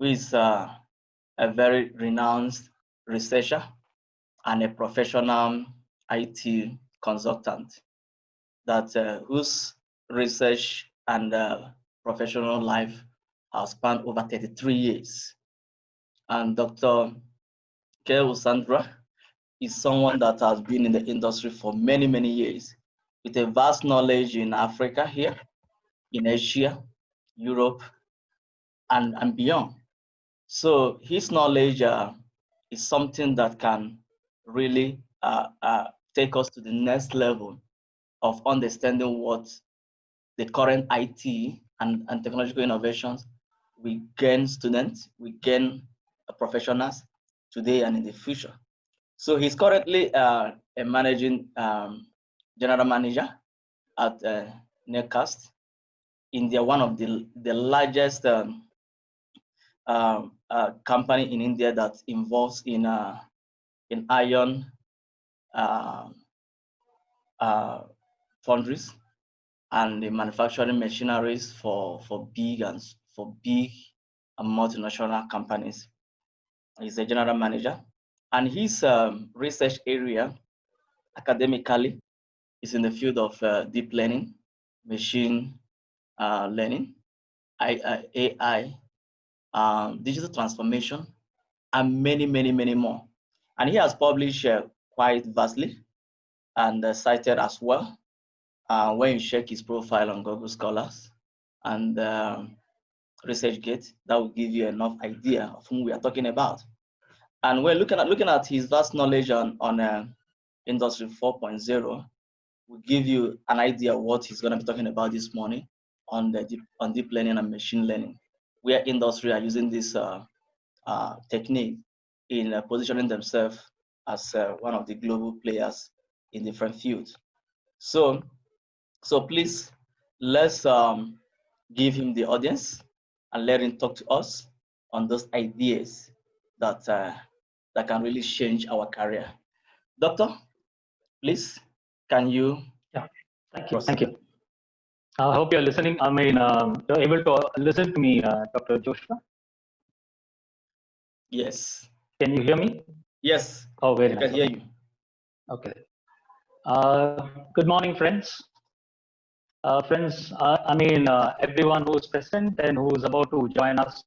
who is a very renowned researcher and a professional IT consultant that whose research and professional life has spanned over 33 years. And Dr. K. Usandra is someone that has been in the industry for many, many years with a vast knowledge in Africa here, in Asia, Europe, and beyond. So his knowledge is something that can really take us to the next level of understanding what the current IT and technological innovations we gain students, we gain professionals today and in the future. So he's currently a managing general manager at Netcast India, one of the largest company in India that involves in iron foundries and the manufacturing machineries for big and multinational companies. He's a general manager, and his research area academically is in the field of deep learning, machine learning, AI, digital transformation, and many, many, many more. And he has published quite vastly and cited as well when you check his profile on Google Scholars and ResearchGate. That will give you enough idea of whom we are talking about. And we're looking at his vast knowledge on Industry 4.0. Will give you an idea of what he's going to be talking about this morning on deep learning and machine learning, where industry are using this technique in positioning themselves as one of the global players in different fields. So please, let's give him the audience and let him talk to us on those ideas that that can really change our career. Doctor, please, can you? Yeah, thank you. Thank you. I hope you're listening. I mean, you're able to listen to me, Dr. Joshua. Yes. Can you hear me? Yes. Oh, very I nice. can hear you. Okay. Good morning, friends. Friends, I mean, everyone who's present and who's about to join us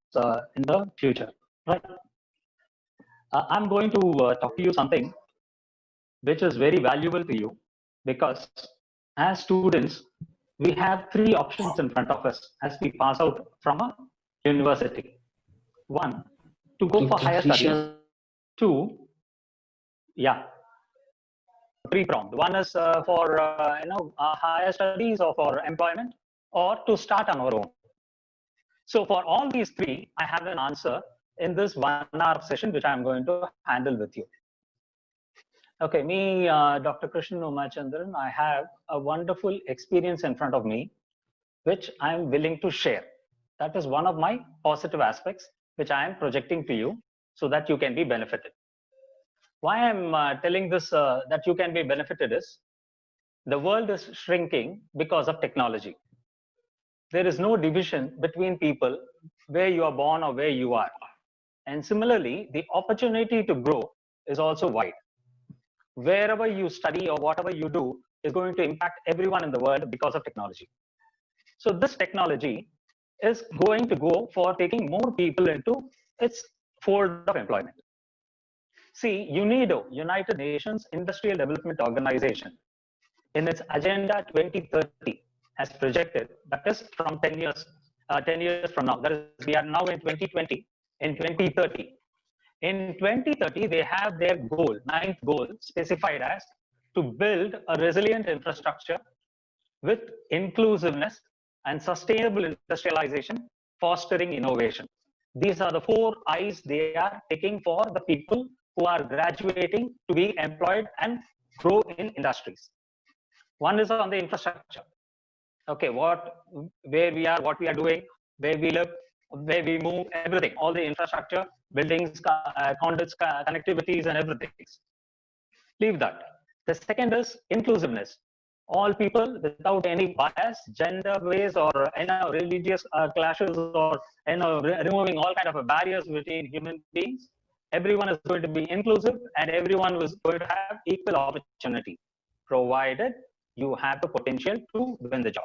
in the future, right? I'm going to talk to you something which is very valuable to you, because as students, we have three options in front of us as we pass out from a university. One, to go for higher studies. Two, yeah, three-pronged. One is for higher studies or for employment, or to start on our own. So for all these three, I have an answer in this 1 hour session, which I'm going to handle with you. Okay, me, Dr. Krishnan Umachandran, I have a wonderful experience in front of me, which I'm willing to share. That is one of my positive aspects, which I am projecting to you so that you can be benefited. Why I'm telling this that you can be benefited is, the world is shrinking because of technology. There is no division between people where you are born or where you are. And similarly, the opportunity to grow is also wide. Wherever you study or whatever you do is going to impact everyone in the world because of technology. So this technology is going to go for taking more people into its fold of employment. See, UNIDO, United Nations Industrial Development Organization, in its Agenda 2030 has projected, that is from 10 years from now, that is, we are now in 2020, in 2030. In 2030, they have their goal, 9th goal, specified as to build a resilient infrastructure with inclusiveness and sustainable industrialization, fostering innovation. These are the 4 I's they are taking for the people who are graduating to be employed and grow in industries. One is on the infrastructure. Okay, where we are, what we are doing, where we live, where we move, everything, all the infrastructure, buildings, conduits, connectivities, and everything. Leave that. The second is inclusiveness. all people without any bias, gender based or religious clashes, or removing all kind of barriers between human beings. Everyone is going to be inclusive, and everyone is going to have equal opportunity, provided you have the potential to win the job.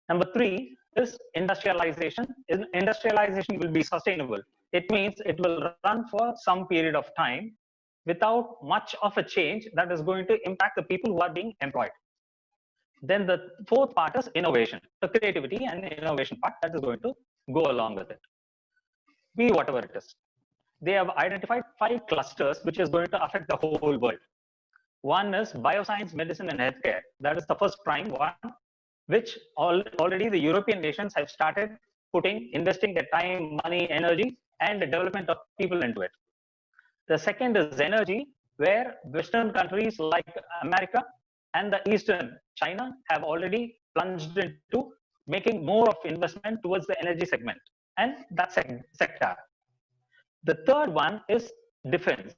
Number three is industrialization. Industrialization will be sustainable. It means it will run for some period of time without much of a change that is going to impact the people who are being employed. Then the fourth part is innovation, the creativity and innovation part that is going to go along with it. Be whatever it is. They have identified 5 clusters which is going to affect the whole world. One is bioscience, medicine, and healthcare. That is the first prime one, which already the European nations have started investing their time, money, energy, and the development of people into it. The second is energy, where Western countries like America and the Eastern China have already plunged into making more of investment towards the energy segment and that sector. The third one is defense.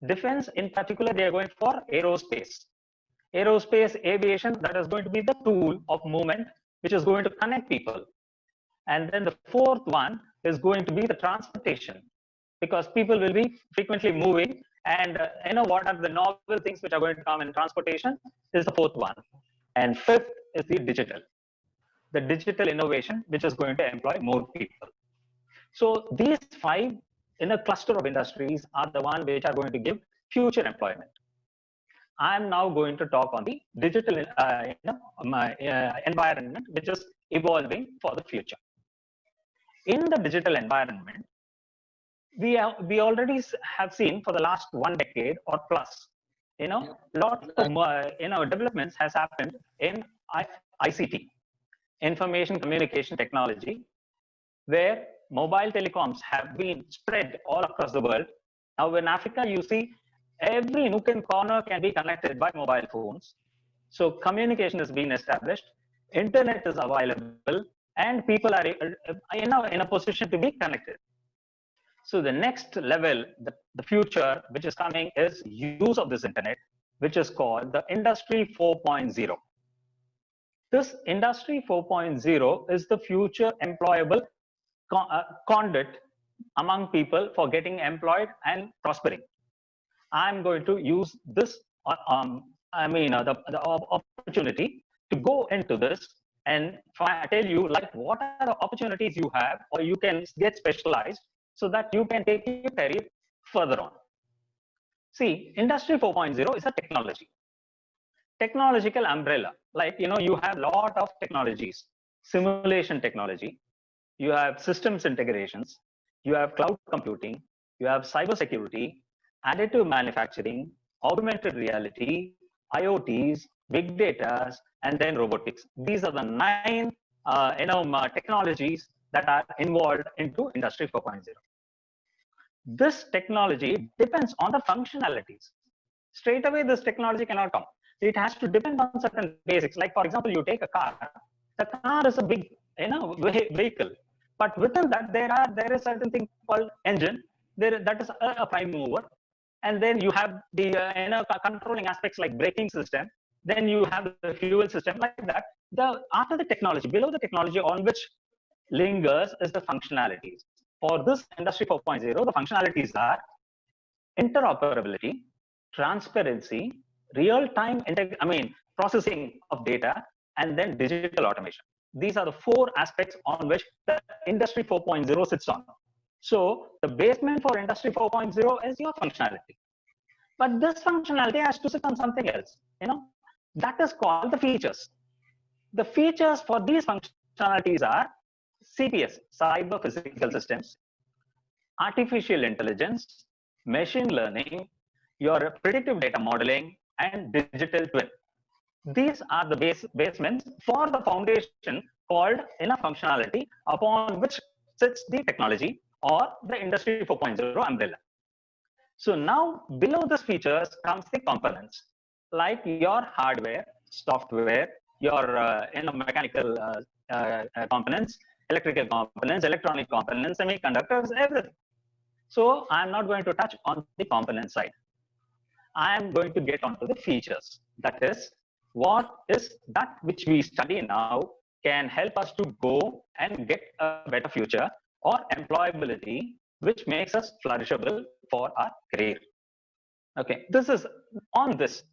Defense, in particular, they are going for aerospace. Aerospace, aviation, that is going to be the tool of movement, which is going to connect people. And then the fourth one is going to be the transportation, because people will be frequently moving, and what are the novel things which are going to come in transportation is the fourth one. And fifth is the digital innovation, which is going to employ more people. So these 5 in a cluster of industries are the one which are going to give future employment. I'm now going to talk on the digital environment, which is evolving for the future. In the digital environment, we already have seen for the last 1 decade or plus, lot of developments has happened in ICT, information communication technology, where mobile telecoms have been spread all across the world. Now in Africa, you see every nook and corner can be connected by mobile phones. So communication has been established, internet is available, and people are in a position to be connected. So the next level, the future which is coming, is use of this internet, which is called the Industry 4.0. This Industry 4.0 is the future employable conduit among people for getting employed and prospering. I'm going to use this, the opportunity to go into this and tell you like what are the opportunities you have, or you can get specialized so that you can take your career further on. See, Industry 4.0 is a technological umbrella. Like, you have a lot of technologies, simulation technology, you have systems integrations, you have cloud computing, you have cybersecurity, additive manufacturing, augmented reality, IoTs, big data, and then robotics. These are the 9 technologies that are involved into Industry 4.0. This technology depends on the functionalities. Straight away, this technology cannot come. It has to depend on certain basics. Like, for example, you take a car. The car is a big vehicle, but within that there is certain thing called engine. That is a prime mover, and then you have the controlling aspects like braking system. Then you have the fuel system, like that. After the technology, below the technology on which lingers is the functionalities. For this Industry 4.0, the functionalities are interoperability, transparency, real-time processing of data, and then digital automation. These are the 4 aspects on which the Industry 4.0 sits on. So the basement for Industry 4.0 is your functionality. But this functionality has to sit on something else, that is called the features. The features for these functionalities are CPS, cyber physical systems, artificial intelligence, machine learning, your predictive data modeling, and digital twin. These are the basements for the foundation called functionality, upon which sits the technology or the Industry 4.0 umbrella. So now below these features comes the components, like your hardware, software, your mechanical components, electrical components, electronic components, semiconductors, everything. So I'm not going to touch on the component side. I am going to get onto the features. That is, what is that which we study now can help us to go and get a better future or employability, which makes us flourishable for our career. Okay, this is on this.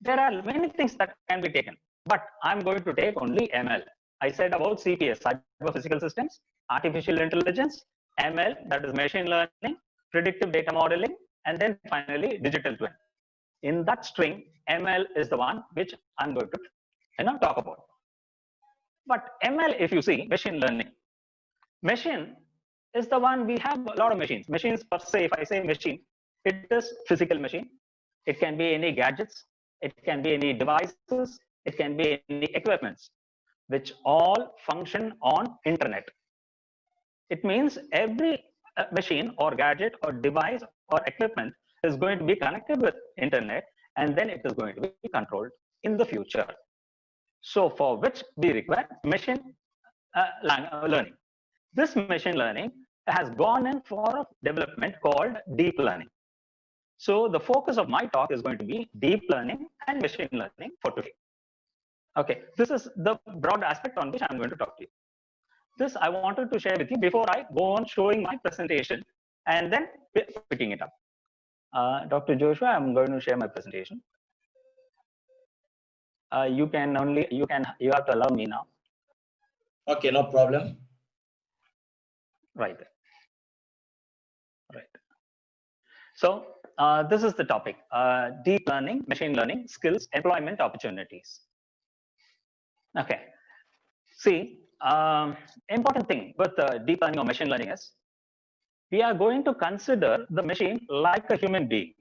There are many things that can be taken, but I'm going to take only ML. I said about CPS, cyber physical systems, artificial intelligence, ML, that is machine learning, predictive data modeling, and then finally digital twin. In that string, ML is the one which I'm going to talk about. But ML, if you see, machine learning, machine is the one we have a lot of machines. Machines per se, if I say machine, it is physical machine. It can be any gadgets. It can be any devices. It can be any equipments, which all function on internet. It means every machine or gadget or device or equipment is going to be connected with internet, and then it is going to be controlled in the future. So for which we require machine learning. This machine learning has gone in for a development called deep learning. So the focus of my talk is going to be deep learning and machine learning for today. Okay, this is the broad aspect on which I'm going to talk to you. This I wanted to share with you before I go on showing my presentation and then picking it up. Dr. Joshua, I'm going to share my presentation. You have to allow me now. Okay, no problem. Right. So this is the topic, deep learning, machine learning, skills, employment opportunities. Okay. See, important thing with deep learning or machine learning is we are going to consider the machine like a human being.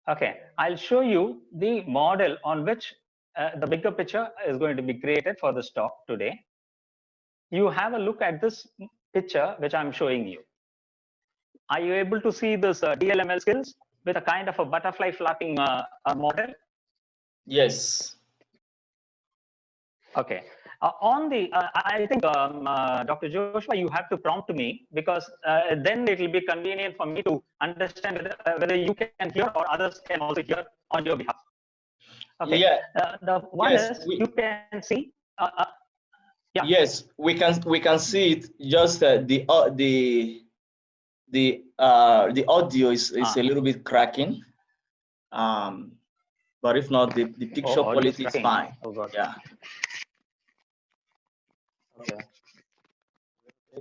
Okay, I'll show you the model on which the bigger picture is going to be created for this talk today. You have a look at this picture which I'm showing you. Are you able to see this DLML skills with a kind of a butterfly flapping model? Yes. Okay. On the, I think, Dr. Joshua, you have to prompt me because then it will be convenient for me to understand whether you can hear or others can also hear on your behalf. Okay. Yeah. The one yes, is you can see. Yeah. Yes, we can see it. Just the audio is a little bit cracking. But if not, the picture quality is fine. Oh, God. Yeah. Okay.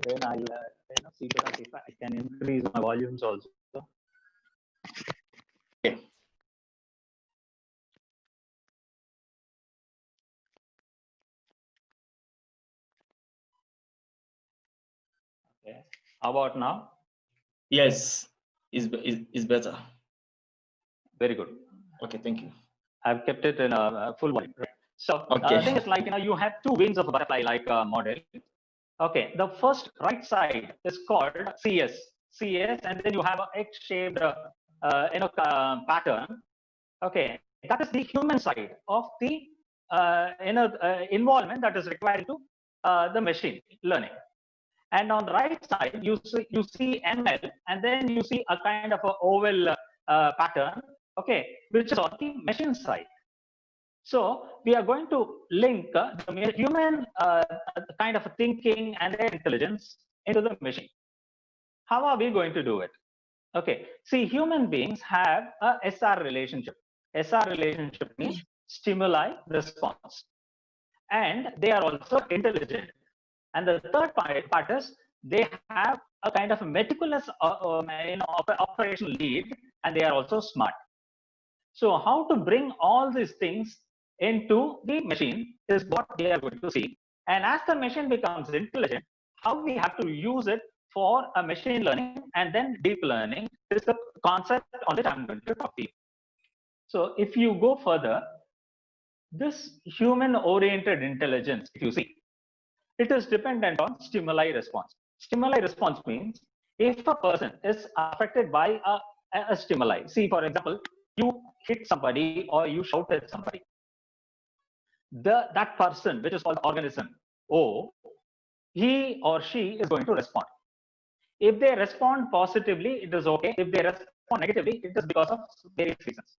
Then I'll see that if I can increase my volumes also. Okay. Okay. How about now? Yes, is better. Very good. Okay, thank you. I've kept it in a full volume. Right? So okay. The thing is, like, you have two wings of a butterfly like model. Okay, the first right side is called CS, and then you have a X-shaped pattern. Okay, that is the human side of the involvement that is required to the machine learning. And on the right side, you see ML, and then you see a kind of a oval pattern, okay, which is on the machine side. So we are going to link the human kind of thinking and their intelligence into the machine. How are we going to do it? Okay, see, human beings have a SR relationship. SR relationship means stimuli response, and they are also intelligent. And the third part is they have a kind of a meticulous operational lead, and they are also smart. So how to bring all these things into the machine is what they are going to see. And as the machine becomes intelligent, how we have to use it for a machine learning and then deep learning is the concept on which I'm going to talk to you. So if you go further, this human-oriented intelligence, if you see, it is dependent on stimuli response. Stimuli response means if a person is affected by a stimuli, see, for example, you hit somebody or you shout at somebody, that person, which is called the organism O, he or she is going to respond. If they respond positively, it is okay. If they respond negatively, it is because of various reasons.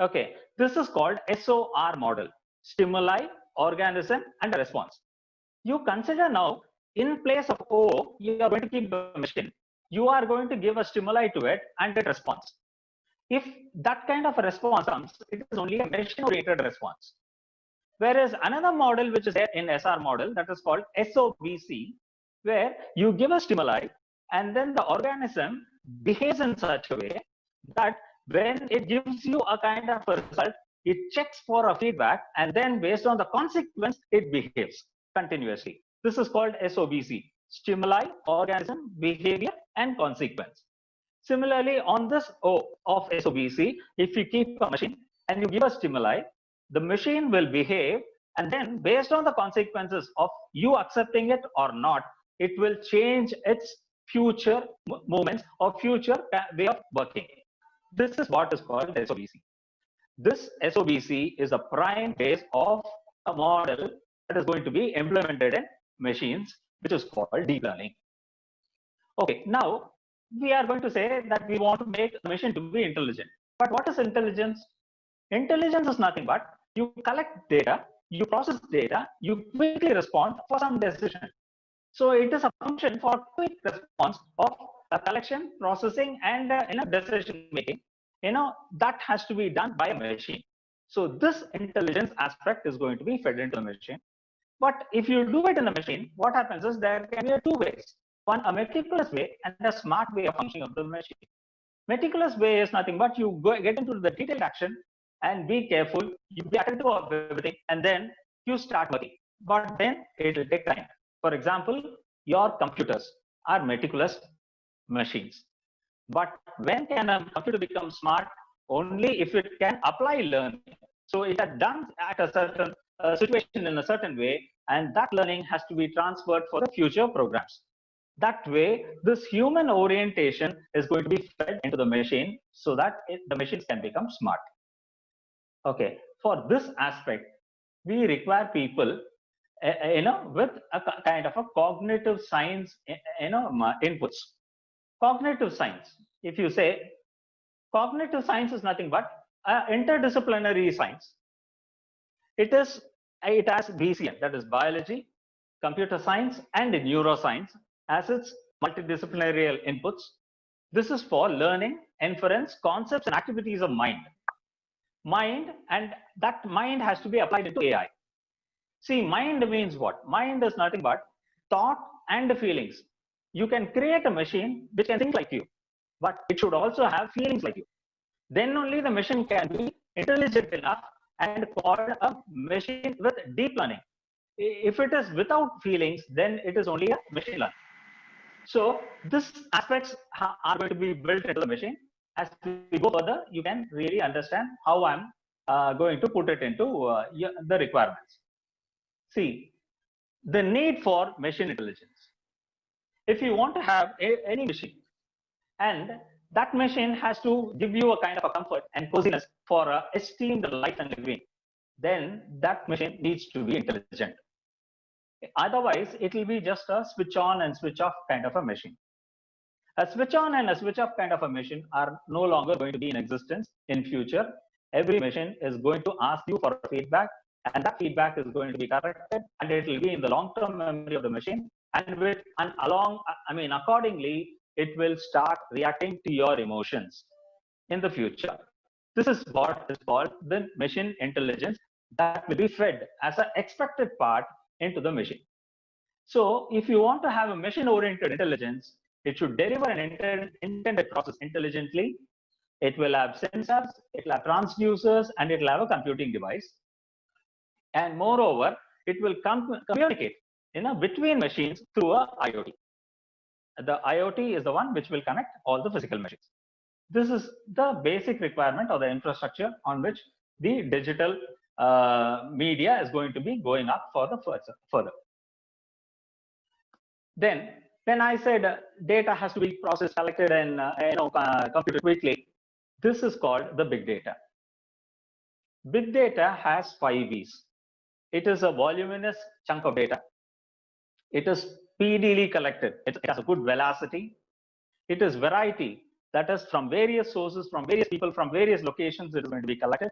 Okay, this is called SOR model: stimuli, organism, and a response. You consider now, in place of O, you are going to keep the machine. You are going to give a stimuli to it and it responds. If that kind of a response comes, it is only a machine-oriented response. Whereas another model which is there in SR model, that is called SOBC, where you give a stimuli and then the organism behaves in such a way that when it gives you a kind of a result, it checks for a feedback, and then based on the consequence, it behaves continuously. This is called SOBC: stimuli, organism, behavior, and consequence. Similarly, on this O of SOBC, if you keep a machine and you give a stimuli, the machine will behave, and then based on the consequences of you accepting it or not, it will change its future movements or future way of working. This is what is called SOBC. This SOBC is a prime base of a model that is going to be implemented in machines, which is called deep learning. Okay, now we are going to say that we want to make the machine to be intelligent. But what is intelligence? Intelligence is nothing but you collect data, you process data, you quickly respond for some decision. So it is a function for quick response of the collection, processing, and decision making. That has to be done by a machine. So this intelligence aspect is going to be fed into the machine. But if you do it in the machine, what happens is there can be two ways. One, a meticulous way, and a smart way of functioning of the machine. Meticulous way is nothing but you get into the detailed action and be careful, you be attentive of everything, and then you start working. But then it will take time. For example, your computers are meticulous machines. But when can a computer become smart? Only if it can apply learning. So it has done at a certain situation in a certain way, and that learning has to be transferred for the future programs. That way, this human orientation is going to be fed into the machine so that the machines can become smart. Okay, for this aspect, we require people, with a kind of a cognitive science, inputs. Cognitive science, if you say, cognitive science is nothing but interdisciplinary science. It has BCM, that is biology, computer science, and neuroscience as its multidisciplinary inputs. This is for learning, inference, concepts, and activities of mind. And that mind has to be applied into AI. See, mind means what? Mind is nothing but thought and feelings. You can create a machine which can think like you, but it should also have feelings like you. Then only the machine can be intelligent enough and called a machine with deep learning. If it is without feelings, then it is only a machine learning. So these aspects are going to be built into the machine. As we go further, you can really understand how I'm going to put it into the requirements. See, the need for machine intelligence. If you want to have any machine, and that machine has to give you a kind of a comfort and coziness for esteemed life and living, then that machine needs to be intelligent. Otherwise, it will be just a switch on and switch off kind of a machine. A switch on and a switch off kind of a machine are no longer going to be in existence in future. Every machine is going to ask you for feedback, and that feedback is going to be corrected, and it will be in the long-term memory of the machine. And accordingly, it will start reacting to your emotions in the future. This is what is called the machine intelligence that will be fed as an expected part into the machine. So if you want to have a machine-oriented intelligence, it should deliver an intended process intelligently. It will have sensors, it will have transducers, and it will have a computing device. And moreover, it will communicate between machines through a IoT. The IoT is the one which will connect all the physical machines. This is the basic requirement of the infrastructure on which the digital media is going to be going up for the further. Then, when I said data has to be processed, collected, and computed quickly, this is called the big data. Big data has 5 V's. It is a voluminous chunk of data. It is speedily collected. It has a good velocity. It is variety. That is, from various sources, from various people, from various locations, it is going to be collected.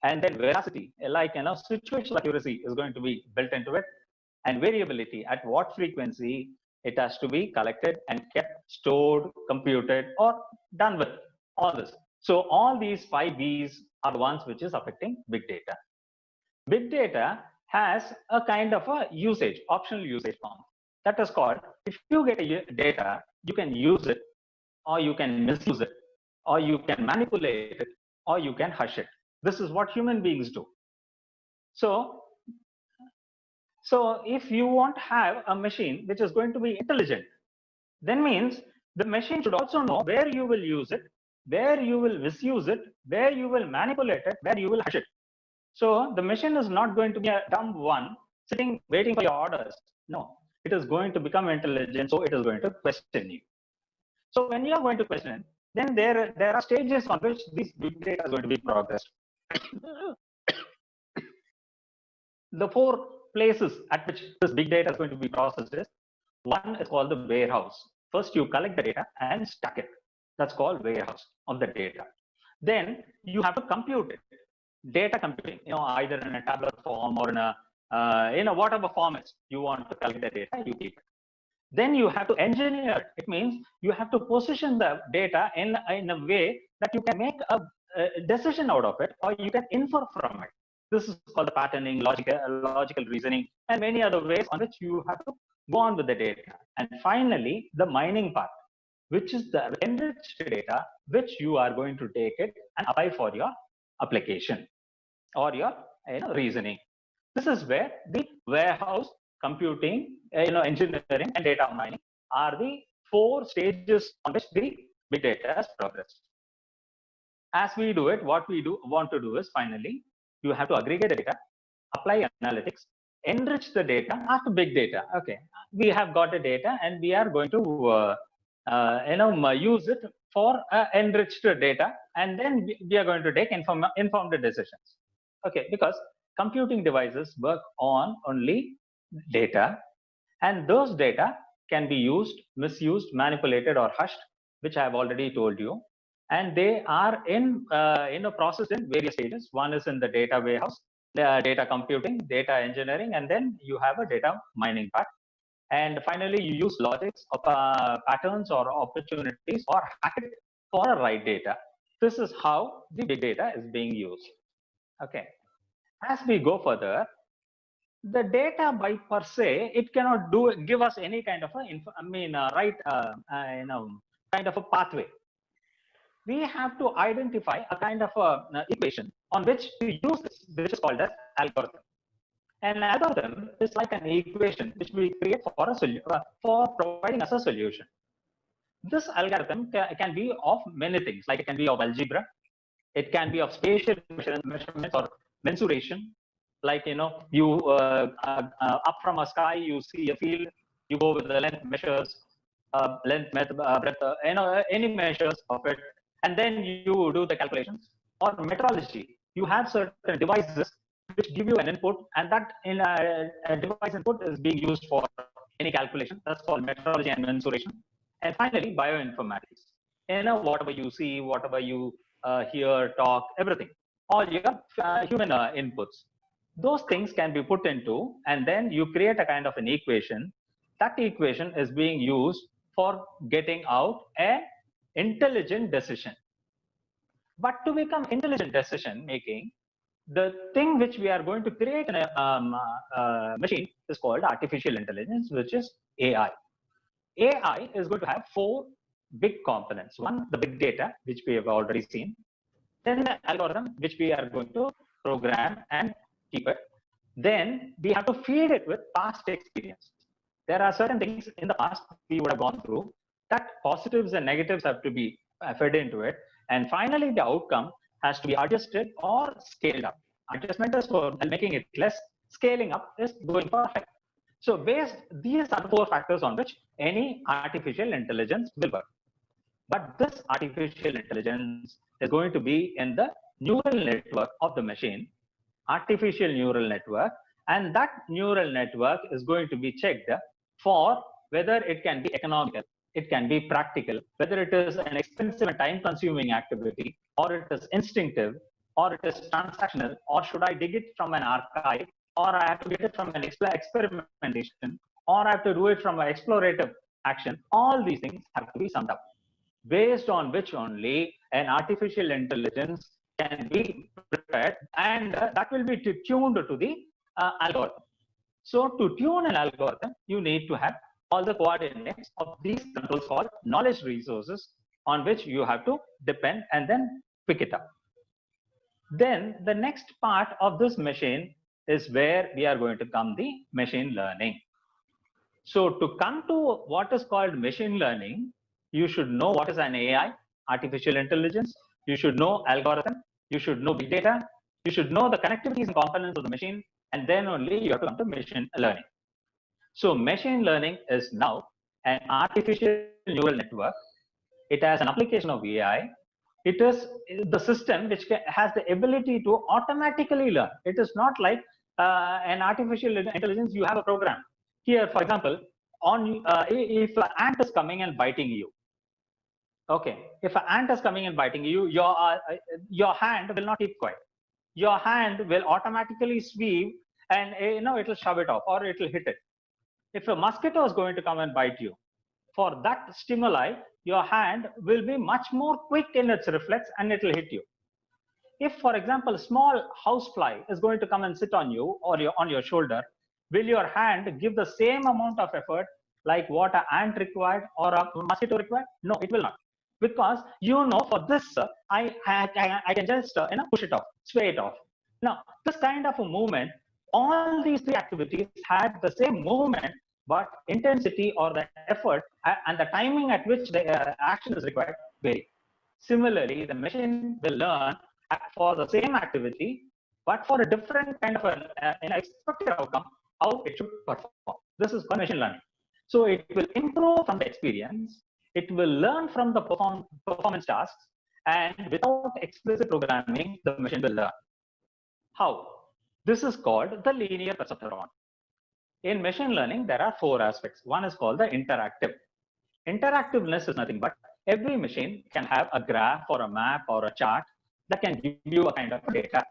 And then veracity, like situational accuracy, is going to be built into it, and variability, at what frequency it has to be collected and kept, stored, computed, or done with. All this. So all these 5 B's are the ones which is affecting big data. Big data has a kind of a usage, optional usage form. That is called, if you get a data, you can use it, or you can misuse it, or you can manipulate it, or you can hush it. This is what human beings do. So if you want to have a machine which is going to be intelligent, then means the machine should also know where you will use it, where you will misuse it, where you will manipulate it, where you will hush it. So the machine is not going to be a dumb one sitting waiting for your orders. No, it is going to become intelligent, so it is going to question you. So when you are going to question, then there are stages on which this big data is going to be progressed. The 4 places at which this big data is going to be processed is, one is called the warehouse. First, you collect the data and stack it. That's called warehouse of the data. Then you have to compute it. Data computing, either in a tabular form or in a whatever formats you want to collect the data, you keep it. Then you have to engineer it. It means you have to position the data in a way that you can make a decision out of it, or you can infer from it. This is called the patterning, logical reasoning, and many other ways on which you have to go on with the data. And finally, the mining part, which is the enriched data, which you are going to take it and apply for your application or your reasoning. This is where the warehouse, computing, engineering, and data mining are the 4 stages on which the big data has progressed. As we do it, what we want to do is, finally, you have to aggregate the data, apply analytics, enrich the data after big data. Okay, we have got the data, and we are going to use it for enriched data, and then we are going to take informed decisions. Okay, because computing devices work on only data, and those data can be used, misused, manipulated, or hushed, which I have already told you. And they are in a process in various stages. One is in the data warehouse, data computing, data engineering, and then you have a data mining part. And finally, you use logics of patterns or opportunities or hack it for a right data. This is how the big data is being used. Okay. As we go further, the data by per se, it cannot give us any kind of kind of a pathway. We have to identify a kind of equation on which to use this, which is called as algorithm. An algorithm is like an equation which we create for providing us a solution. This algorithm can be of many things, like it can be of algebra, it can be of spatial measurements or mensuration, like you up from a sky, you see a field, you go with the length measures, length, breadth, any measures of it, and then you do the calculations. Or metrology, you have certain devices which give you an input, and that a device input is being used for any calculation. That's called metrology and mensuration. And finally, bioinformatics. Whatever you see, whatever you hear, talk, everything, all your human inputs. Those things can be put into, and then you create a kind of an equation. That equation is being used for getting out an intelligent decision. But to become intelligent decision making, the thing which we are going to create in a machine is called artificial intelligence, which is AI. AI is going to have 4 big components. One, the big data, which we have already seen. Then the algorithm, which we are going to program and keep it. Then we have to feed it with past experience. There are certain things in the past we would have gone through, that positives and negatives have to be fed into it. And finally, the outcome has to be adjusted or scaled up. Adjustment is for making it less, scaling up is going for effect. So these are the 4 factors on which any artificial intelligence will work. But this artificial intelligence is going to be in the neural network of the machine, artificial neural network, and that neural network is going to be checked for whether it can be economical, it can be practical, whether it is an expensive and time-consuming activity, or it is instinctive, or it is transactional, or should I dig it from an archive, or I have to get it from an experimentation, or I have to do it from an explorative action. All these things have to be summed up, based on which only an artificial intelligence can be prepared, and that will be tuned to the algorithm. So to tune an algorithm, you need to have all the coordinates of these controls called knowledge resources on which you have to depend and then pick it up. Then the next part of this machine is where we are going to come the machine learning. So to come to what is called machine learning, you should know what is an AI, artificial intelligence. You should know algorithm. You should know big data. You should know the connectivities and components of the machine, and then only you have to come to machine learning. So machine learning is now an artificial neural network. It has an application of AI. It is the system which has the ability to automatically learn. It is not like an artificial intelligence. You have a program. Here, for example, if an ant is coming and biting you, okay, if an ant is coming and biting you, your hand will not keep quiet. Your hand will automatically sweep and it will shove it off or it will hit it. If a mosquito is going to come and bite you, for that stimuli, your hand will be much more quick in its reflex and it will hit you. If, for example, a small housefly is going to come and sit on you or on your shoulder, will your hand give the same amount of effort like what an ant required or a mosquito required? No, it will not. Because for this, I can just push it off, sway it off. Now, this kind of a movement, all these three activities had the same movement, but intensity or the effort and the timing at which the action is required vary. Similarly, the machine will learn for the same activity, but for a different kind of an expected outcome, how it should perform. This is called machine learning. So it will improve from the experience. It will learn from the performance tasks, and without explicit programming, the machine will learn. How? This is called the linear perceptron. In machine learning, there are four aspects. One is called the interactive. Interactiveness is nothing but every machine can have a graph or a map or a chart that can give you a kind of data.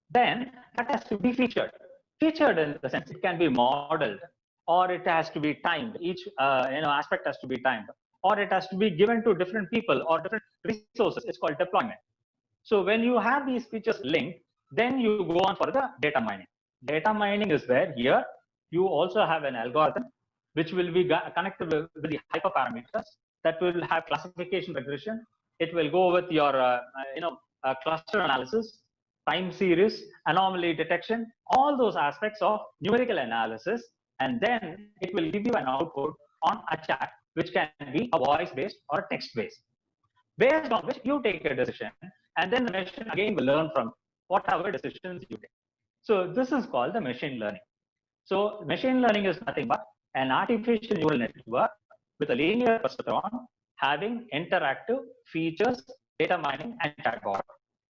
Then that has to be featured. Featured in the sense it can be modeled, or it has to be timed. Each aspect has to be timed, or it has to be given to different people or different resources. It's called deployment. So when you have these features linked, then you go on for the data mining. Data mining is where here you also have an algorithm which will be connected with the hyperparameters that will have classification regression. It will go with your cluster analysis, time series, anomaly detection, all those aspects of numerical analysis, and then it will give you an output on a chat, which can be a voice-based or a text-based, based on which you take a decision, and then the machine again will learn from whatever decisions you take. So this is called the machine learning. So machine learning is nothing but an artificial neural network with a linear perceptron having interactive features, data mining, and chatbot.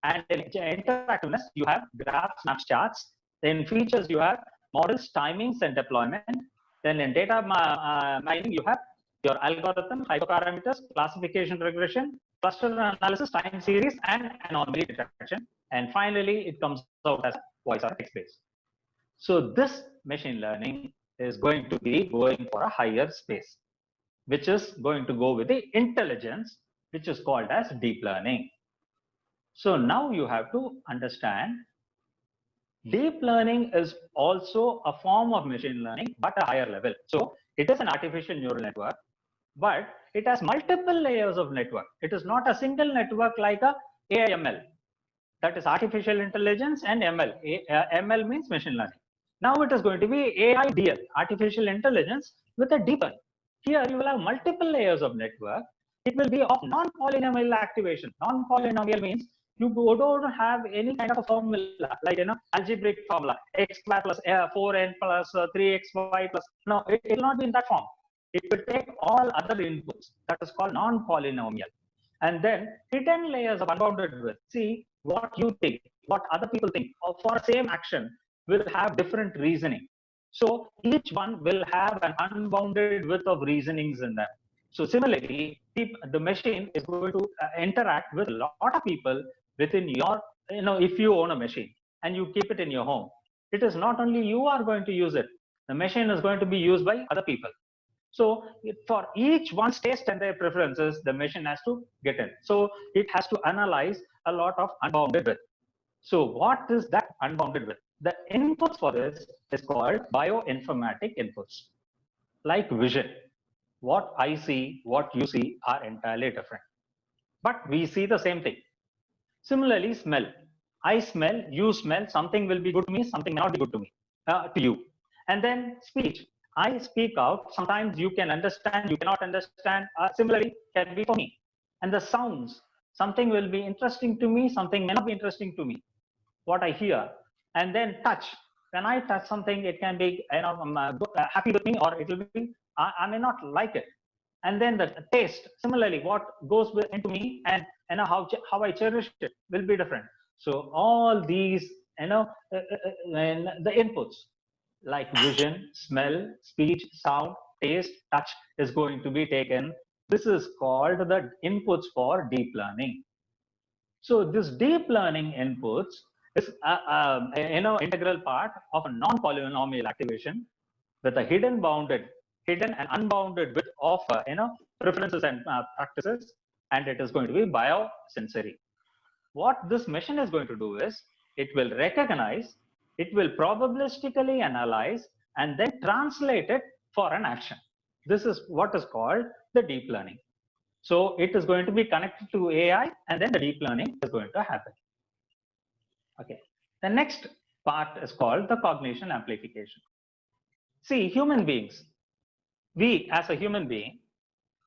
And in interactiveness, you have graphs, maps, charts. In features, you have models, timings, and deployment. Then in data mining, you have your algorithm, hyperparameters, classification regression, cluster analysis, time series, and anomaly detection. And finally, it comes out as voice or text-based. So this machine learning is going to be going for a higher space, which is going to go with the intelligence, which is called as deep learning. So now you have to understand deep learning is also a form of machine learning, but a higher level. So it is an artificial neural network, but it has multiple layers of network. It is not a single network like a AI/ML. That is artificial intelligence and ML. ML means machine learning. Now it is going to be AIDL, artificial intelligence with a deep learning. Here you will have multiple layers of network. It will be of non-polynomial activation. Non-polynomial means you don't have any kind of a formula, like algebraic formula, x square plus 4n plus 3xy plus. No, it will not be in that form. It will take all other inputs. That is called non-polynomial. And then hidden layers of unbounded width. See, what you think, what other people think, or for same action will have different reasoning. So each one will have an unbounded width of reasonings in them. So similarly, the machine is going to interact with a lot of people within your, if you own a machine and you keep it in your home, it is not only you are going to use it, the machine is going to be used by other people. So for each one's taste and their preferences, the machine has to get in. So it has to analyze a lot of unbounded width. So what is that unbounded width? The inputs for this is called bioinformatic inputs, like vision. What I see, what you see are entirely different, but we see the same thing. Similarly, smell. I smell, you smell, something will be good to me, something may not be good to me, to you. And then speech. I speak out, sometimes you can understand, you cannot understand, similarly can be for me. And the sounds, something will be interesting to me, something may not be interesting to me, what I hear. And then touch. When I touch something, it can be happy with me, or it will be, I may not like it. And then the taste, similarly, what goes into me and how I cherish it will be different. So all these, and the inputs like vision, smell, speech, sound, taste, touch is going to be taken. This is called the inputs for deep learning. So this deep learning inputs is integral part of a non-polynomial activation with a hidden and unbounded width of preferences and practices, and it is going to be biosensory. What this machine is going to do is it will recognize, it will probabilistically analyze, and then translate it for an action. This is what is called the deep learning. So it is going to be connected to AI, and then the deep learning is going to happen. Okay. The next part is called the cognition amplification. See, human beings, we as a human being,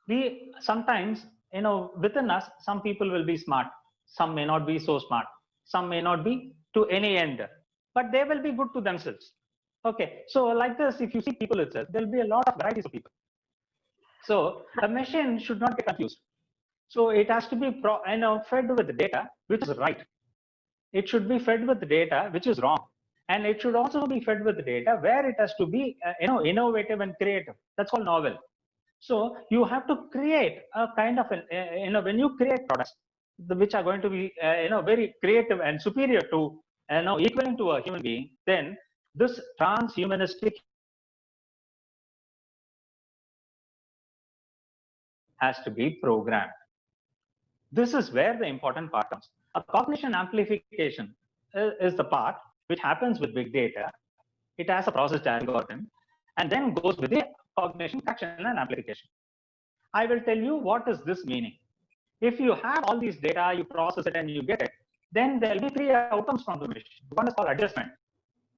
we sometimes, within us, some people will be smart, some may not be so smart, some may not be to any end, but they will be good to themselves. Okay. So like this, if you see people itself, there'll be a lot of varieties of people. So a machine should not get confused. So it has to be fed with data which is right. It should be fed with data which is wrong, and it should also be fed with data where it has to be innovative and creative. That's called novel. So you have to create a kind of when you create products which are going to be very creative and superior to equaling to a human being, then this transhumanistic has to be programmed. This is where the important part comes. A cognition amplification is the part which happens with big data. It has a processed algorithm and then goes with the cognition action and amplification. I will tell you what is this meaning. If you have all these data, you process it and you get it, then there will be three outcomes from the machine. One is called adjustment.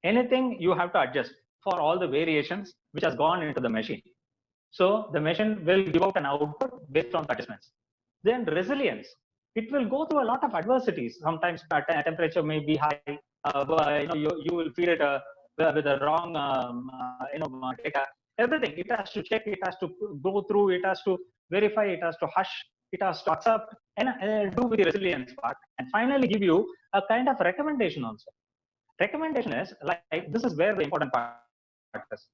Anything you have to adjust for all the variations which has gone into the machine. So the machine will give out an output based on the adjustments. Then resilience. It will go through a lot of adversities. Sometimes temperature may be high. You will feed it with the wrong data. Everything it has to check. It has to go through. It has to verify. It has to hush. It has to accept and do with the resilience part. And finally, give you a kind of recommendation also. Recommendation is like this is where the important part is.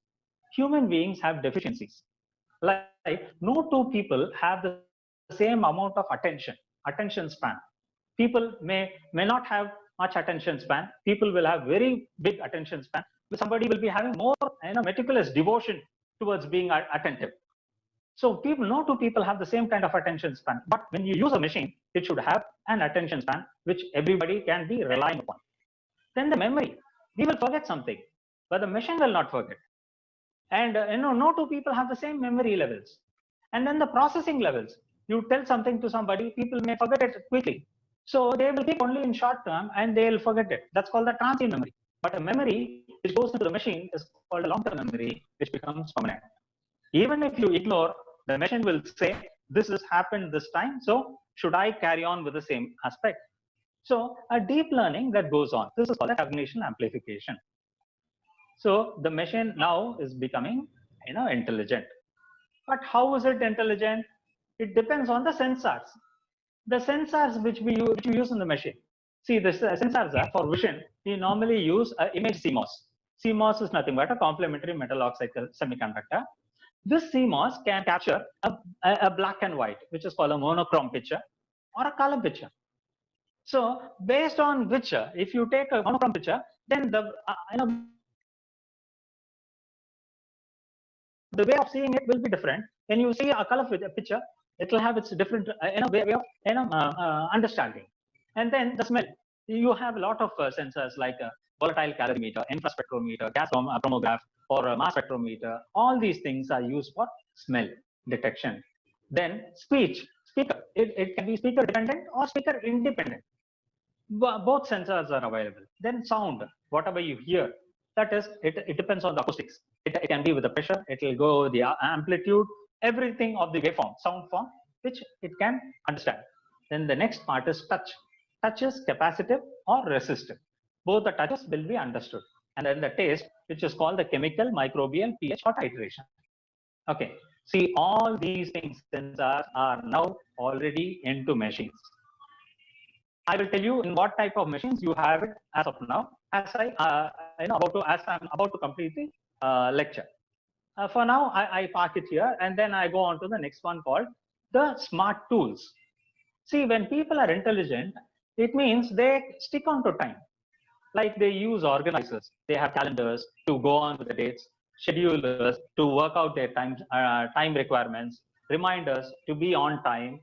Human beings have deficiencies. Like no two people have the same amount of attention span. People may not have much attention span. People will have very big attention span. Somebody will be having more meticulous devotion towards being attentive. So no two people have the same kind of attention span. But when you use a machine, it should have an attention span which everybody can be relying upon. Then the memory, we will forget something, but the machine will not forget. And no two people have the same memory levels. And then the processing levels, you tell something to somebody, people may forget it quickly. So they will keep only in short term and they'll forget it. That's called the transient memory. But a memory which goes into the machine is called a long-term memory, which becomes permanent. Even if you ignore, the machine will say, this has happened this time, so should I carry on with the same aspect? So a deep learning that goes on. This is called a cognition amplification. So the machine now is becoming intelligent. But how is it intelligent? It depends on the sensors. The sensors which you use in the machine. See, the sensors are for vision. We normally use image CMOS. CMOS is nothing but a complementary metal oxide semiconductor. This CMOS can capture a black and white, which is called a monochrome picture, or a color picture. So based on which, if you take a monochrome picture, then the the way of seeing it will be different. When you see a color picture, it will have its different way of understanding. And then the smell. You have a lot of sensors like volatile calorimeter, infrared spectrometer, gas chromograph, or mass spectrometer. All these things are used for smell detection. Then speech, speaker. It can be speaker dependent or speaker independent. Both sensors are available. Then sound, whatever you hear, that is, it depends on the acoustics. It can be with the pressure, it will go the amplitude, everything of the waveform, sound form, which it can understand. Then the next part is touch. Touch is capacitive or resistive. Both the touches will be understood. And then the taste, which is called the chemical, microbial, pH, or titration. Okay, see, all these things sensors are now already into machines. I will tell you in what type of machines you have it as of now, as I'm about to complete the lecture. For now, I park it here, and then I go on to the next one called the smart tools. See, when people are intelligent, it means they stick on to time. Like they use organizers, they have calendars to go on with the dates, schedulers to work out their time requirements, reminders to be on time.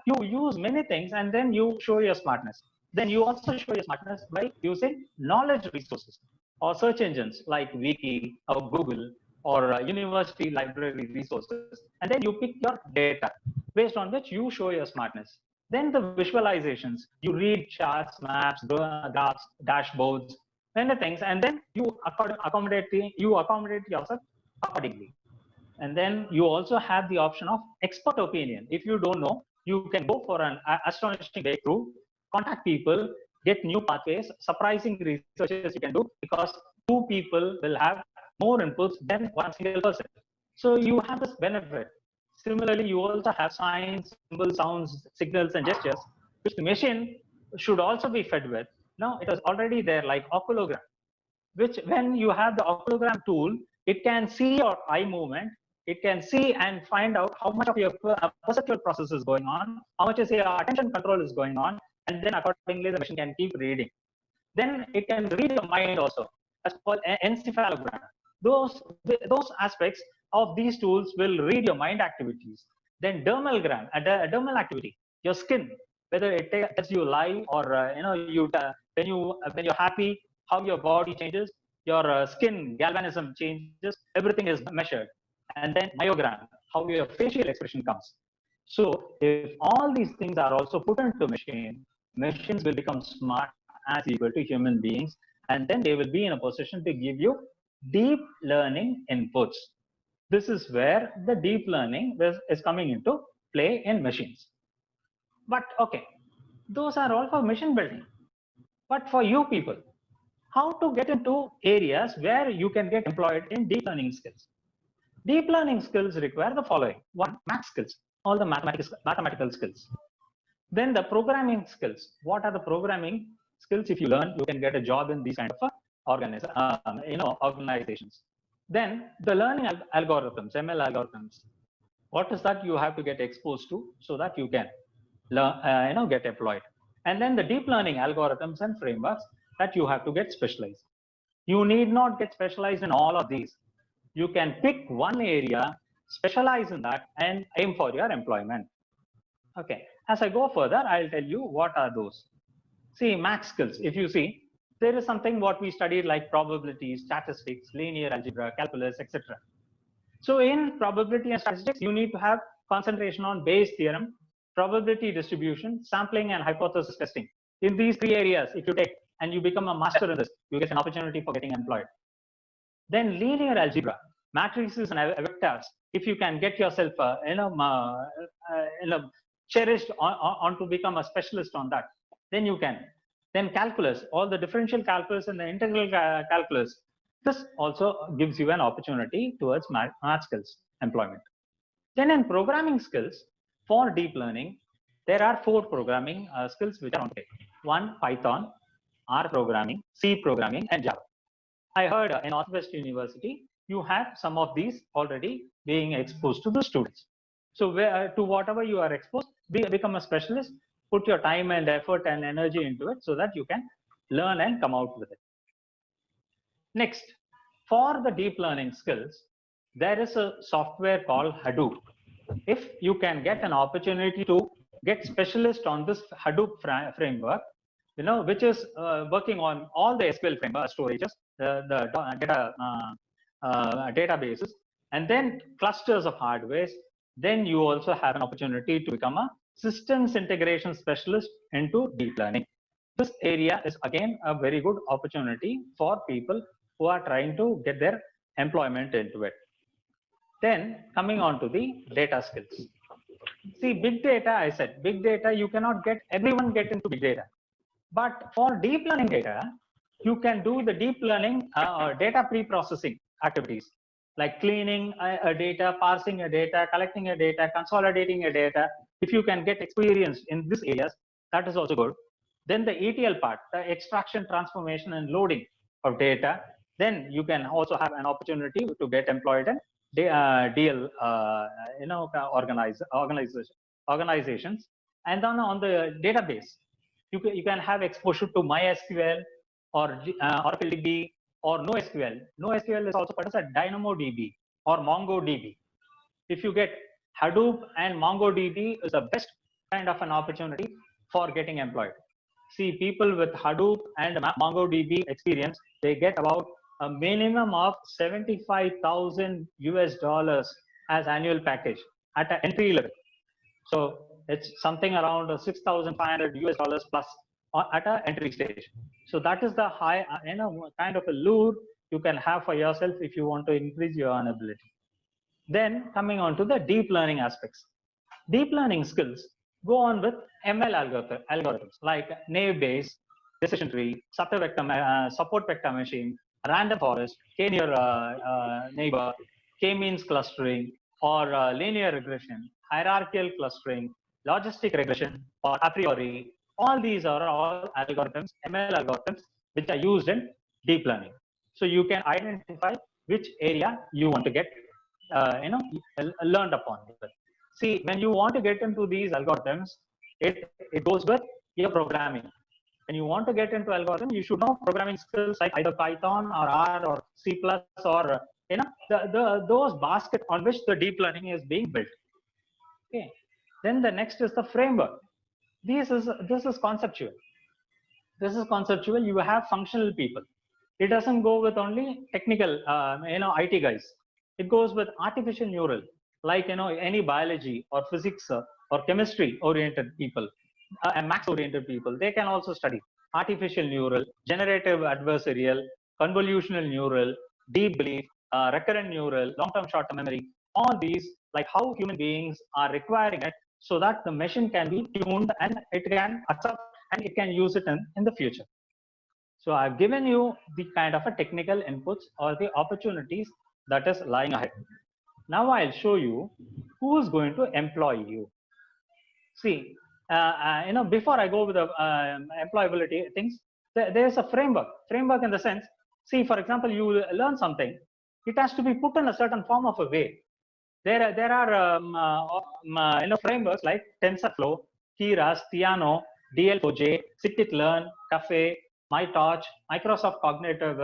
You use many things, and then you show your smartness. Then you also show your smartness by using knowledge resources or search engines like Wiki or Google or university library resources, and then you pick your data based on which you show your smartness. Then the visualizations, you read charts, maps, graphs, dashboards, many things, and then you accommodate yourself accordingly. And then you also have the option of expert opinion. If you don't know, you can go for an astonishing breakthrough, contact people, get new pathways, surprising researches you can do, because two people will have more inputs than one single person. So you have this benefit. Similarly, you also have signs, symbols, sounds, signals, and gestures, which the machine should also be fed with. Now it is already there, like oculogram, which when you have the oculogram tool, it can see your eye movement, it can see and find out how much of your perceptual process is going on, how much is your attention control is going on, and then accordingly the machine can keep reading. Then it can read your mind also. That's called encephalogram. Those aspects of these tools will read your mind activities. Then dermalgram, a dermal activity, your skin, whether it tells you lie or when you're happy, how your body changes, your skin galvanism changes, everything is measured. And then myogram, how your facial expression comes. So if all these things are also put into machine, machines will become smart as equal to human beings, and then they will be in a position to give you deep learning inputs. This is where the deep learning is coming into play in machines. But okay, those are all for machine building. But for you people, how to get into areas where you can get employed in deep learning skills? Deep learning skills require the following. One, math skills, all the mathematical skills. Then the programming skills. What are the programming skills? If you learn, you can get a job in these kind of organizations. Then the learning algorithms, ML algorithms. What is that you have to get exposed to so that you can learn, get employed. And then the deep learning algorithms and frameworks that you have to get specialized. You need not get specialized in all of these. You can pick one area, specialize in that, and aim for your employment. Okay, as I go further, I'll tell you what are those. See, math skills, if you see, there is something what we studied like probability, statistics, linear algebra, calculus, etc. So in probability and statistics, you need to have concentration on Bayes' theorem, probability distribution, sampling, and hypothesis testing. In these three areas, if you take and you become a master in this, you get an opportunity for getting employed. Then linear algebra, matrices and vectors. If you can get yourself, cherished on to become a specialist on that, then you can. Then calculus, all the differential calculus and the integral calculus. This also gives you an opportunity towards math skills employment. Then in programming skills for deep learning, there are 4 programming skills which are on take. 1, Python, R programming, C programming, and Java. I heard in Northwest University, you have some of these already being exposed to the students. So to whatever you are exposed, become a specialist, put your time and effort and energy into it so that you can learn and come out with it. Next, for the deep learning skills, there is a software called Hadoop. If you can get an opportunity to get specialist on this Hadoop framework, which is working on all the SQL framework storages, the databases, and then clusters of hardware, then you also have an opportunity to become a systems integration specialist into deep learning. This area is again a very good opportunity for people who are trying to get their employment into it. Then coming on to the data skills. See, big data, I said, big data, you cannot get everyone get into big data. But for deep learning data, you can do the deep learning data pre-processing activities, like cleaning a data, parsing a data, collecting a data, consolidating a data. If you can get experience in these areas, that is also good. Then the ETL part, the extraction, transformation, and loading of data, then you can also have an opportunity to get employed in DL, organizations. And then on the database, you can have exposure to MySQL or Oracle DB or NoSQL. NoSQL is also part of DynamoDB or MongoDB. If you get Hadoop and MongoDB is the best kind of an opportunity for getting employed. See, people with Hadoop and MongoDB experience, they get about a minimum of $75,000 as annual package at an entry level. So it's something around $6,500 plus at an entry stage. So that is the high, kind of a lure you can have for yourself if you want to increase your earnability. Then coming on to the deep learning aspects. Deep learning skills go on with ML algorithms like naive Bayes, decision tree, support vector machine, random forest, k-near neighbor, k-means clustering, or linear regression, hierarchical clustering, logistic regression, or a priori. All these are all algorithms, ML algorithms, which are used in deep learning. So you can identify which area you want to get, learned upon. See, when you want to get into these algorithms, it goes with your programming. When you want to get into algorithm, you should know programming skills like either Python or R or C++ or those baskets on which the deep learning is being built. Okay. Then the next is the framework. This is conceptual. This is conceptual. You have functional people. It doesn't go with only technical, IT guys. It goes with artificial neural, like any biology or physics or chemistry oriented people. And max-oriented people, they can also study artificial neural, generative adversarial, convolutional neural, deep belief, recurrent neural, long-term short-term memory, all these, like how human beings are requiring it so that the machine can be tuned and it can accept and it can use it in the future. So I've given you the kind of a technical inputs or the opportunities that is lying ahead. Now I'll show you who is going to employ you. See, before I go with the employability things, there's a framework in the sense, see, for example, you learn something, it has to be put in a certain form of a way. There are frameworks like TensorFlow, Keras, Theano, DL4j, Scikit-learn, Caffe, MyTorch, Microsoft Cognitive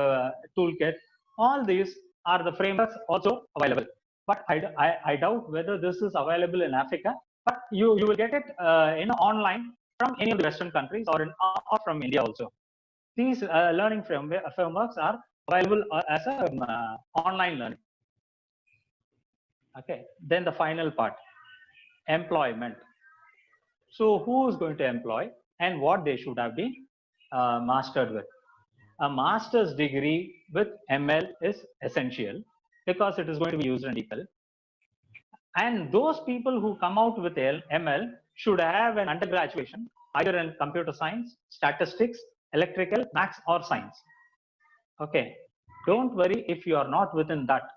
Toolkit. All these are the frameworks also available. But I doubt whether this is available in Africa. But you will get it online from any of the Western countries or from India also. These learning frameworks are available as a online learning. Okay. Then the final part, employment. So who is going to employ and what they should have been mastered with? A master's degree with ML is essential because it is going to be used in DeepL. And those people who come out with ML should have an undergraduation, either in computer science, statistics, electrical, maths, or science. Okay. Don't worry if you are not within that.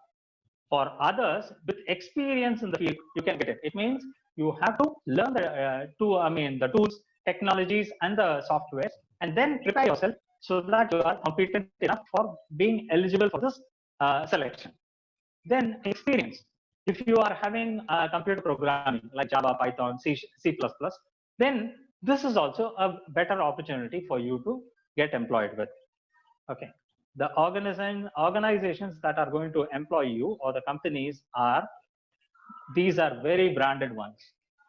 For others with experience in the field, you can get it. It means you have to learn the tools, technologies, and the software, and then prepare yourself so that you are competent enough for being eligible for this selection. then experience. If you are having computer programming like Java, Python, C++, then this is also a better opportunity for you to get employed with. Okay. The organizations that are going to employ you, or the companies, these are very branded ones.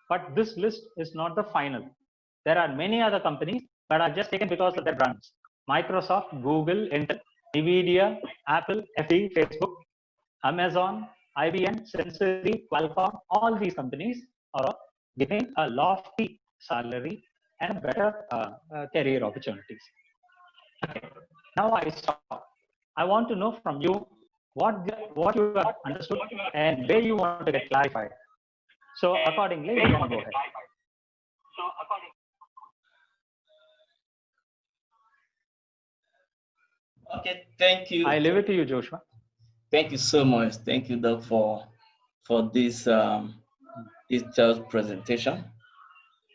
But this list is not the final. There are many other companies that are just taken because of their brands. Microsoft, Google, Intel, Nvidia, Apple, FE, Facebook, Amazon, IBM, Sensory, Qualcomm, all these companies are giving a lofty salary and better career opportunities. Okay, now I stop. I want to know from you what you have understood and where you want to get clarified. So accordingly, you can go ahead. Okay, thank you. I leave it to you, Joshua. Thank you so much. Thank you, Doc, for this detailed presentation,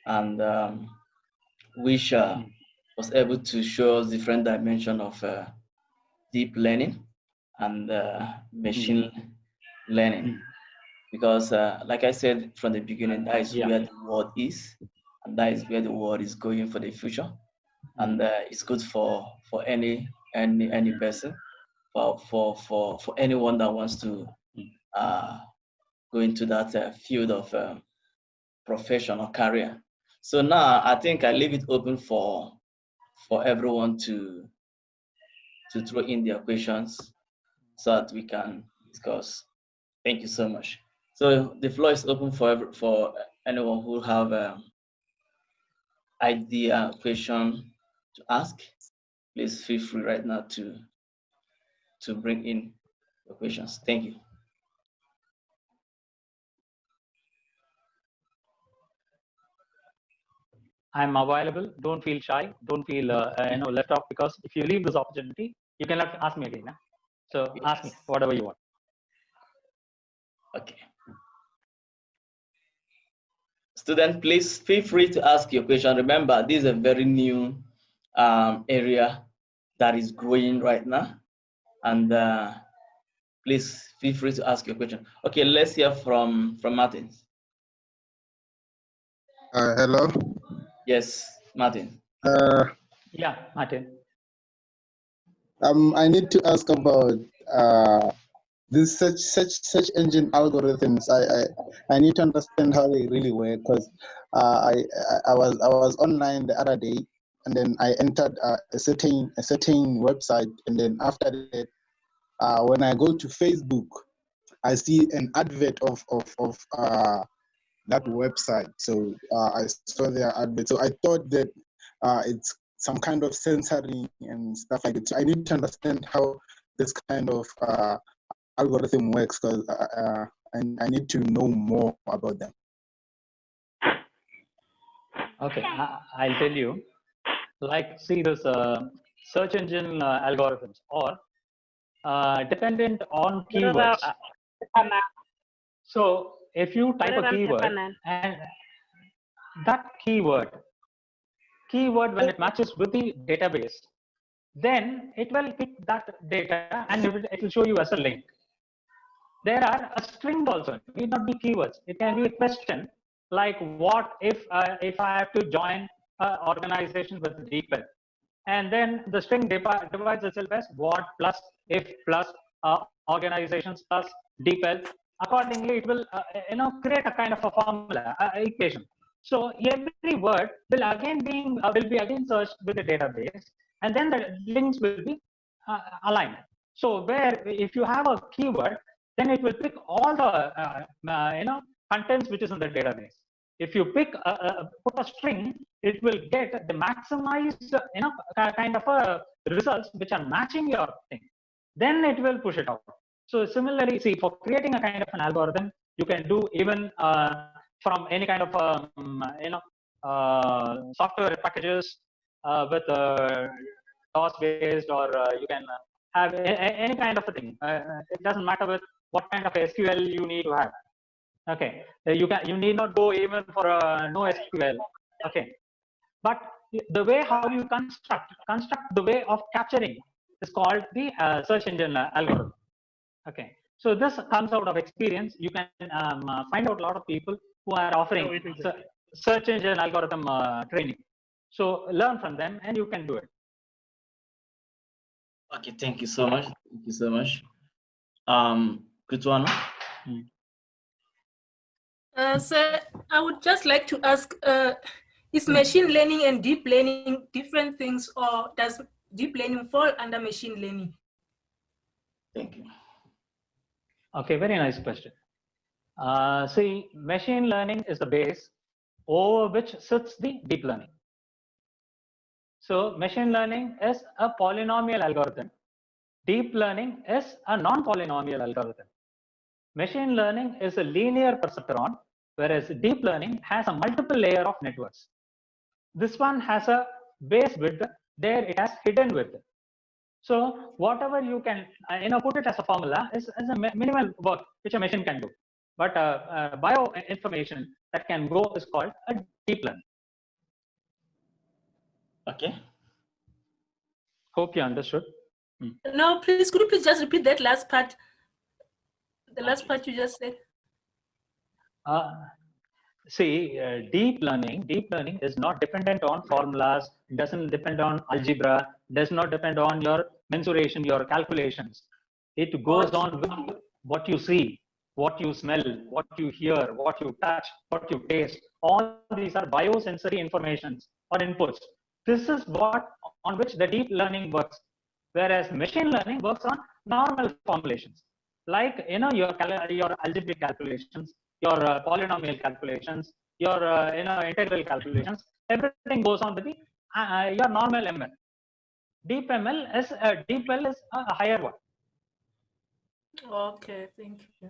and which was able to show us different dimension of deep learning and machine learning. Because, like I said from the beginning, that is where the world is, and that is where the world is going for the future, and it's good for any person, for anyone that wants to go into that field of profession or career. So now I think I leave it open for everyone to throw in their questions so that we can discuss. Thank you so much. So the floor is open for anyone who have idea, question to ask. Please feel free right now to bring in your questions. Thank you. I'm available. Don't feel shy. Don't feel left off, because if you leave this opportunity, you can ask me again. So yes. Ask me whatever you want. Okay. Student, please feel free to ask your question. Remember, this is a very new area that is growing right now, and please feel free to ask your question. Okay, let's hear from Martin. Hello. Yes, Martin. Yeah, Martin. I need to ask about this search engine algorithms. I need to understand how they really work, because I was online the other day, and then I entered a certain website, and then after that, when I go to Facebook, I see an advert of that website. So I saw their advert. So I thought that it's some kind of censoring and stuff like that. So I need to understand how this kind of algorithm works, because I need to know more about them. Okay, I'll tell you. Like, see, this search engine algorithms are dependent on keywords. So if you type a keyword, and that keyword when it matches with the database, then it will pick that data and it will show you as a link. There are a string also. It need not be keywords. It can be a question like, what if I have to join an organization with DeepL, and then the string divides itself as what plus if plus organizations plus DeepL. Accordingly, it will create a kind of a formula, equation. So every word will be again searched with the database, and then the links will be aligned. So where if you have a keyword, then it will pick all the contents which is in the database. If you put a string, it will get the maximized kind of results which are matching your thing. Then it will push it out. So similarly, see, for creating a kind of an algorithm, you can do even from any kind of software packages with DOS based, or you can have any kind of a thing. It doesn't matter with what kind of SQL you need to have. Okay, you need not go even for no SQL. Okay, but the way how you construct the way of capturing is called the search engine algorithm. Okay, So this comes out of experience. You can find out a lot of people who are offering search engine algorithm training. So learn from them and you can do it. Okay, thank you so much. Thank you so much. Kutuano? Sir, I would just like to ask, is machine learning and deep learning different things, or does deep learning fall under machine learning? Thank you. Okay, very nice question. See, machine learning is the base over which sits the deep learning. So machine learning is a polynomial algorithm. Deep learning is a non-polynomial algorithm. Machine learning is a linear perceptron, whereas deep learning has a multiple layer of networks. This one has a base width, there it has hidden width. So whatever you can, put it as a formula is a minimal work which a machine can do. But bioinformation that can go is called a deep learning. Okay. Hope you understood. No, please, could you please just repeat that last part? The last part you just said. See, deep learning is not dependent on formulas, doesn't depend on algebra, does not depend on your mensuration, your calculations. It goes on with what you see, what you smell, what you hear, what you touch, what you taste. All these are biosensory informations or inputs. This is what on which the deep learning works, whereas machine learning works on normal formulations, like your algebraic calculations, your polynomial calculations, your integral calculations. Everything goes on with the your normal ML. Deep ML is a higher one. Okay, thank you.